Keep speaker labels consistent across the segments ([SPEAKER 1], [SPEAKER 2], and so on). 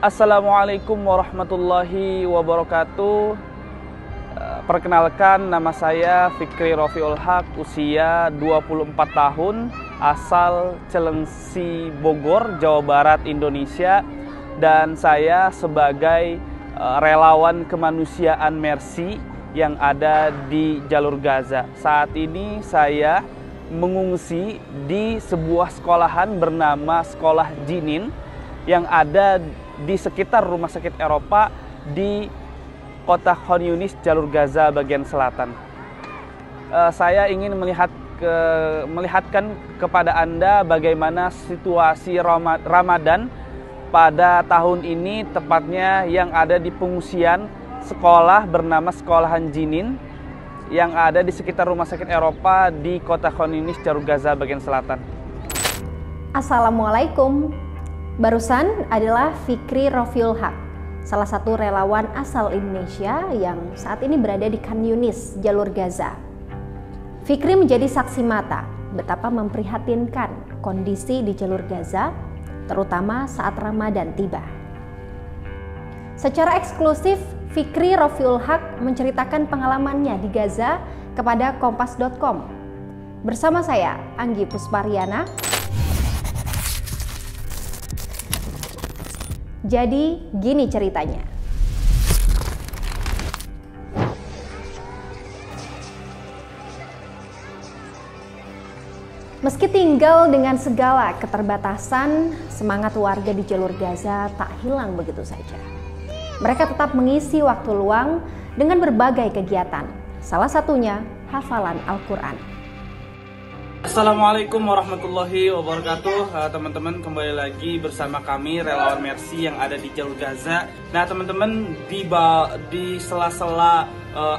[SPEAKER 1] Assalamualaikum warahmatullahi wabarakatuh. Perkenalkan, nama saya Fikri Rofiul Haq, usia 24 tahun, asal Cilengsi, Bogor, Jawa Barat, Indonesia. Dan saya sebagai relawan kemanusiaan Mercy yang ada di jalur Gaza. Saat ini saya mengungsi di sebuah sekolahan bernama Sekolah Jinin yang ada di sekitar Rumah Sakit Eropa di kota Khan Yunis, jalur Gaza bagian selatan. Saya ingin melihatkan kepada Anda bagaimana situasi Ramadan pada tahun ini, tepatnya yang ada di pengungsian sekolah bernama Sekolahan Jinin yang ada di sekitar Rumah Sakit Eropa di kota Khan Yunis, jalur Gaza bagian selatan.
[SPEAKER 2] Assalamualaikum. Barusan adalah Fikri Rofiul Haq, salah satu relawan asal Indonesia yang saat ini berada di Khan Yunis, jalur Gaza. Fikri menjadi saksi mata betapa memprihatinkan kondisi di jalur Gaza, terutama saat Ramadan tiba. Secara eksklusif, Fikri Rofiul Haq menceritakan pengalamannya di Gaza kepada Kompas.com. Bersama saya, Anggi Puspariana. Jadi gini ceritanya. Meski tinggal dengan segala keterbatasan, semangat warga di jalur Gaza tak hilang begitu saja. Mereka tetap mengisi waktu luang dengan berbagai kegiatan, salah satunya hafalan Al-Quran.
[SPEAKER 1] Assalamualaikum warahmatullahi wabarakatuh. Teman-teman, kembali lagi bersama kami relawan Mercy yang ada di jalur Gaza. Nah teman-teman, di sela-sela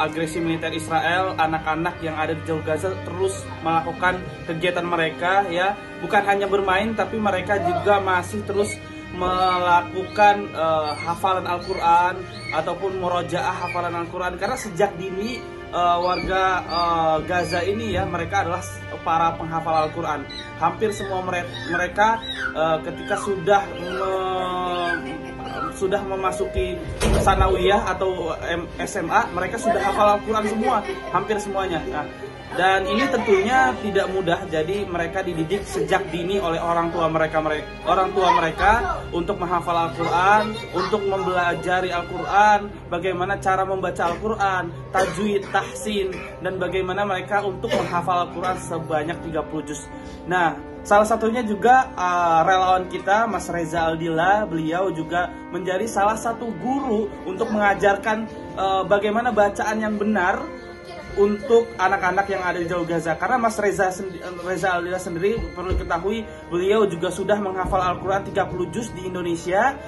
[SPEAKER 1] agresi militer Israel, anak-anak yang ada di jalur Gaza terus melakukan kegiatan mereka, ya, bukan hanya bermain tapi mereka juga masih terus melakukan hafalan Al-Quran ataupun murojaah hafalan Al-Quran, karena sejak dini warga Gaza ini, ya, mereka adalah para penghafal Al-Quran. Hampir semua mereka ketika sudah memasuki sanawiyah atau SMA, mereka sudah hafal Al-Quran semua, hampir semuanya. Nah, dan ini tentunya tidak mudah, jadi mereka dididik sejak dini oleh orang tua mereka untuk menghafal Al-Quran, untuk mempelajari Al-Quran, bagaimana cara membaca Al-Quran, tajwid, tahsin, dan bagaimana mereka untuk menghafal Al-Quran sebanyak 30 juz. Nah, salah satunya juga relawan kita, Mas Reza Aldila, beliau juga menjadi salah satu guru untuk mengajarkan bagaimana bacaan yang benar untuk anak-anak yang ada di jalur Gaza. Karena Mas Reza Aldila sendiri perlu diketahui, beliau juga sudah menghafal Al-Quran 30 juz di Indonesia.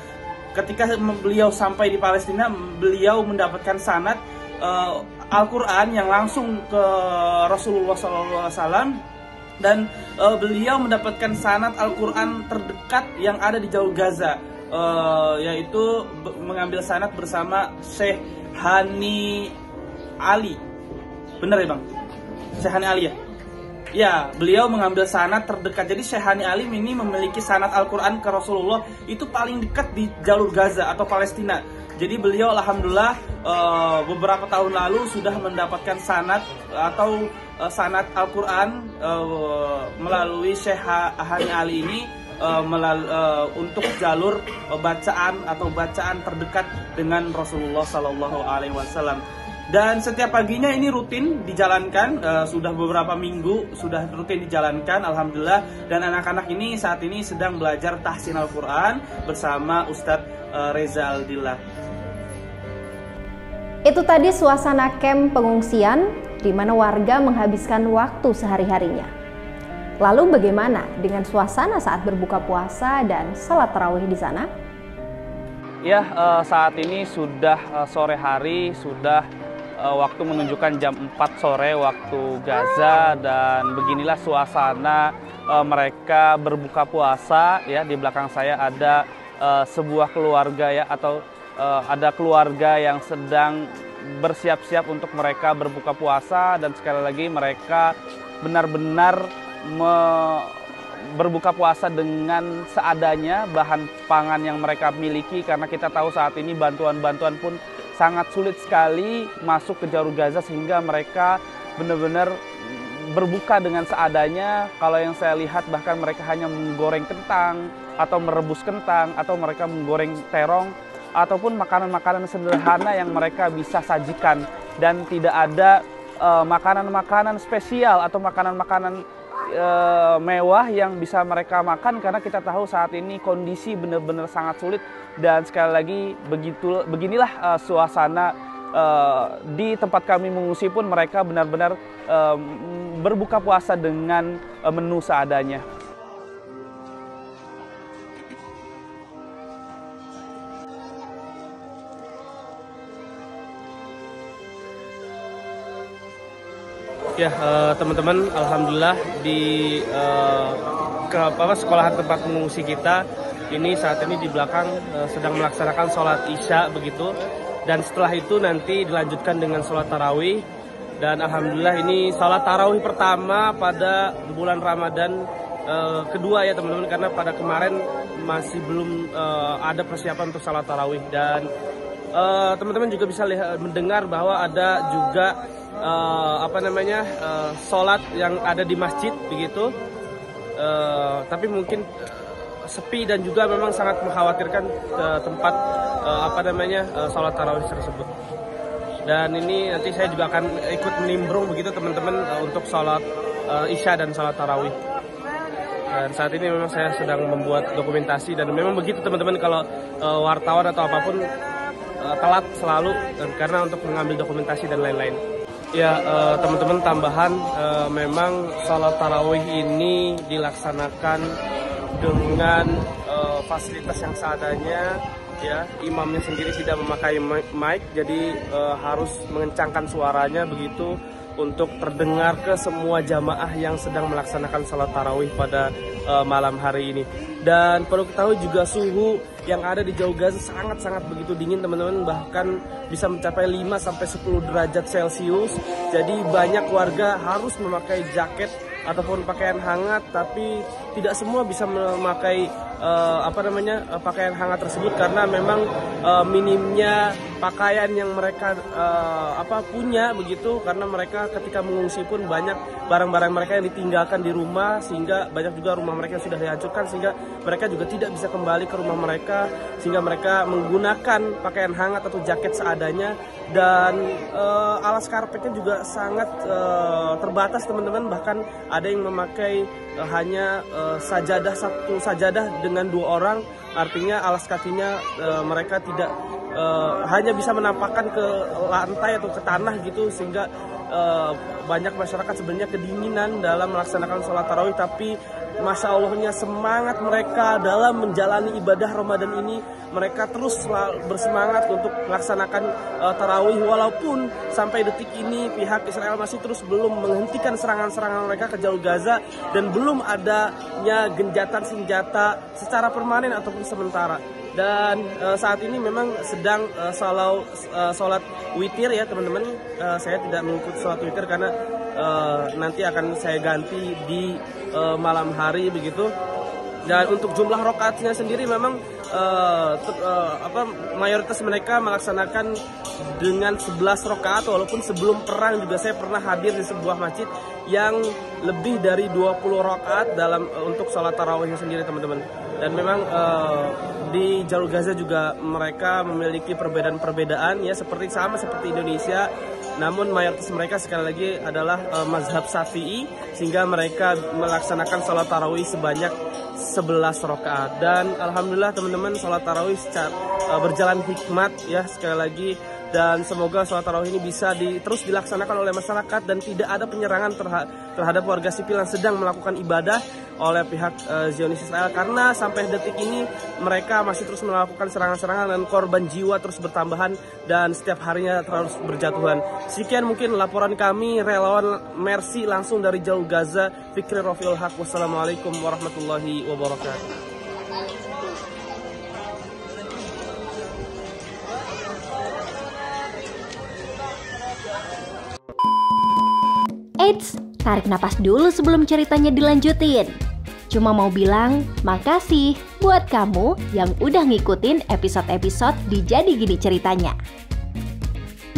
[SPEAKER 1] Ketika beliau sampai di Palestina, beliau mendapatkan sanad Al-Quran yang langsung ke Rasulullah SAW, dan beliau mendapatkan sanad Al-Quran terdekat yang ada di jalur Gaza, yaitu mengambil sanad bersama Syekh Hani Ali. Bener ya Bang? Syekh Hani Ali, ya? Ya, beliau mengambil sanad terdekat. Jadi Syekh Hani Ali ini memiliki sanad Al-Quran ke Rasulullah itu paling dekat di jalur Gaza atau Palestina. Jadi beliau alhamdulillah beberapa tahun lalu sudah mendapatkan sanad atau sanad Al-Quran melalui Syekh Hani Ali ini untuk jalur bacaan terdekat dengan Rasulullah SAW. Dan setiap paginya ini rutin dijalankan, sudah beberapa minggu sudah rutin dijalankan, alhamdulillah. Dan anak-anak ini saat ini sedang belajar tahsin Al-Quran bersama Ustadz Reza Aldila.
[SPEAKER 2] Itu tadi suasana kamp pengungsian di mana warga menghabiskan waktu sehari-harinya. Lalu bagaimana dengan suasana saat berbuka puasa dan salat tarawih di sana?
[SPEAKER 1] Ya, saat ini sudah sore hari, sudah waktu menunjukkan jam 4 sore waktu Gaza, dan beginilah suasana mereka berbuka puasa, ya. Di belakang saya ada sebuah keluarga, ya, atau ada keluarga yang sedang bersiap-siap untuk mereka berbuka puasa, dan sekali lagi mereka benar-benar berbuka puasa dengan seadanya bahan pangan yang mereka miliki, karena kita tahu saat ini bantuan-bantuan pun sangat sulit sekali masuk ke jalur Gaza, sehingga mereka benar-benar berbuka dengan seadanya. Kalau yang saya lihat bahkan mereka hanya menggoreng kentang atau merebus kentang, atau mereka menggoreng terong ataupun makanan-makanan sederhana yang mereka bisa sajikan, dan tidak ada makanan-makanan spesial atau makanan-makanan mewah yang bisa mereka makan, karena kita tahu saat ini kondisi benar-benar sangat sulit. Dan sekali lagi beginilah suasana di tempat kami mengungsi pun mereka benar-benar berbuka puasa dengan menu seadanya.
[SPEAKER 3] Ya, teman-teman, alhamdulillah di sekolahan tempat mengungsi kita ini saat ini di belakang sedang melaksanakan sholat Isya begitu, dan setelah itu nanti dilanjutkan dengan sholat tarawih. Dan alhamdulillah ini sholat tarawih pertama pada bulan Ramadan kedua ya teman-teman, karena pada kemarin masih belum ada persiapan untuk sholat tarawih. Dan teman-teman juga bisa mendengar bahwa ada juga sholat yang ada di masjid begitu, tapi mungkin sepi dan juga memang sangat mengkhawatirkan tempat sholat tarawih tersebut. Dan ini nanti saya juga akan ikut menimbrung begitu teman-teman untuk sholat Isya dan sholat tarawih. Dan saat ini memang saya sedang membuat dokumentasi, dan memang begitu teman-teman, kalau wartawan atau apapun telat selalu karena untuk mengambil dokumentasi dan lain-lain. Ya teman-teman, tambahan memang sholat tarawih ini dilaksanakan dengan fasilitas yang seadanya. Ya, imamnya sendiri tidak memakai mic, jadi harus mengencangkan suaranya begitu untuk terdengar ke semua jamaah yang sedang melaksanakan sholat tarawih pada malam hari ini. Dan perlu ketahui juga suhu yang ada di jalur Gaza sangat-sangat begitu dingin teman-teman, bahkan bisa mencapai 5-10 derajat Celcius. Jadi banyak warga harus memakai jaket ataupun pakaian hangat, tapi tidak semua bisa memakai pakaian hangat tersebut, karena memang minimnya pakaian yang mereka punya begitu, karena mereka ketika mengungsi pun banyak barang-barang mereka yang ditinggalkan di rumah, sehingga banyak juga rumah mereka yang sudah dihancurkan, sehingga mereka juga tidak bisa kembali ke rumah mereka, sehingga mereka menggunakan pakaian hangat atau jaket seadanya. Dan alas karpetnya juga sangat terbatas teman-teman, bahkan ada yang memakai hanya satu sajadah dengan 2 orang, artinya alas kakinya mereka tidak hanya bisa menampakkan ke lantai atau ke tanah gitu, sehingga banyak masyarakat sebenarnya kedinginan dalam melaksanakan sholat tarawih. Tapi Masya Allahnya semangat mereka dalam menjalani ibadah Ramadan ini, mereka terus bersemangat untuk melaksanakan tarawih, walaupun sampai detik ini pihak Israel masih terus belum menghentikan serangan-serangan mereka ke jalur Gaza, dan belum adanya genjatan senjata secara permanen ataupun sementara. Dan saat ini memang sedang sholat witir ya teman-teman. Saya tidak mengikuti sholat witir karena nanti akan saya ganti di malam hari begitu. Dan untuk jumlah rakaatnya sendiri memang mayoritas mereka melaksanakan dengan 11 rakaat, walaupun sebelum perang juga saya pernah hadir di sebuah masjid yang lebih dari 20 rakaat dalam untuk sholat tarawihnya sendiri teman-teman. Dan memang di jalur Gaza juga mereka memiliki perbedaan-perbedaan ya, seperti Indonesia, namun mayoritas mereka sekali lagi adalah mazhab Syafi'i, sehingga mereka melaksanakan sholat tarawih sebanyak 11 rakaat. Dan alhamdulillah teman-teman, sholat tarawih berjalan hikmat ya sekali lagi, dan semoga sholat tarawih ini bisa terus dilaksanakan oleh masyarakat dan tidak ada penyerangan terhadap warga sipil yang sedang melakukan ibadah oleh pihak Zionis Israel, karena sampai detik ini mereka masih terus melakukan serangan-serangan dan korban jiwa terus bertambahan dan setiap harinya terus berjatuhan. Sekian mungkin laporan kami, relawan Mercy langsung dari jalur Gaza, Fikri Rafiul Haq. Wassalamualaikum warahmatullahi wabarakatuh.
[SPEAKER 2] Eits, tarik napas dulu sebelum ceritanya dilanjutin. Cuma mau bilang makasih buat kamu yang udah ngikutin episode-episode di Jadi Gini Ceritanya.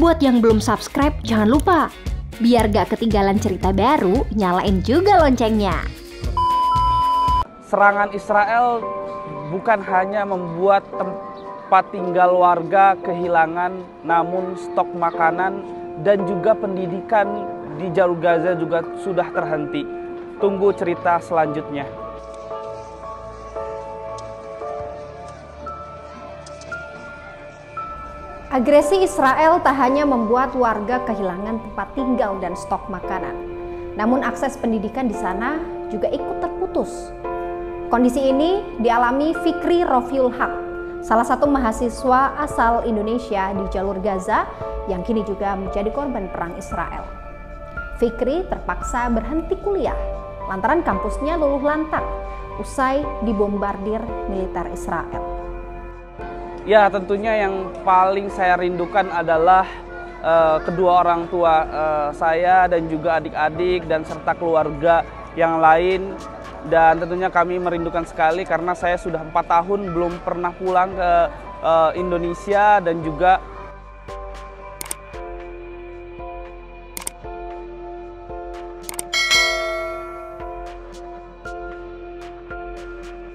[SPEAKER 2] Buat yang belum subscribe, jangan lupa. Biar gak ketinggalan cerita baru, nyalain juga loncengnya.
[SPEAKER 1] Serangan Israel bukan hanya membuat tempat tinggal warga kehilangan, namun stok makanan dan juga pendidikan di Jalur Gaza juga sudah terhenti. Tunggu cerita selanjutnya.
[SPEAKER 2] Agresi Israel tak hanya membuat warga kehilangan tempat tinggal dan stok makanan, namun akses pendidikan di sana juga ikut terputus. Kondisi ini dialami Fikri Rofiul Haq, salah satu mahasiswa asal Indonesia di Jalur Gaza yang kini juga menjadi korban perang Israel. Fikri terpaksa berhenti kuliah lantaran kampusnya luluh lantak usai dibombardir militer Israel.
[SPEAKER 1] Ya, tentunya yang paling saya rindukan adalah kedua orang tua saya dan juga adik-adik dan serta keluarga yang lain. Dan tentunya kami merindukan sekali karena saya sudah 4 tahun belum pernah pulang ke Indonesia dan juga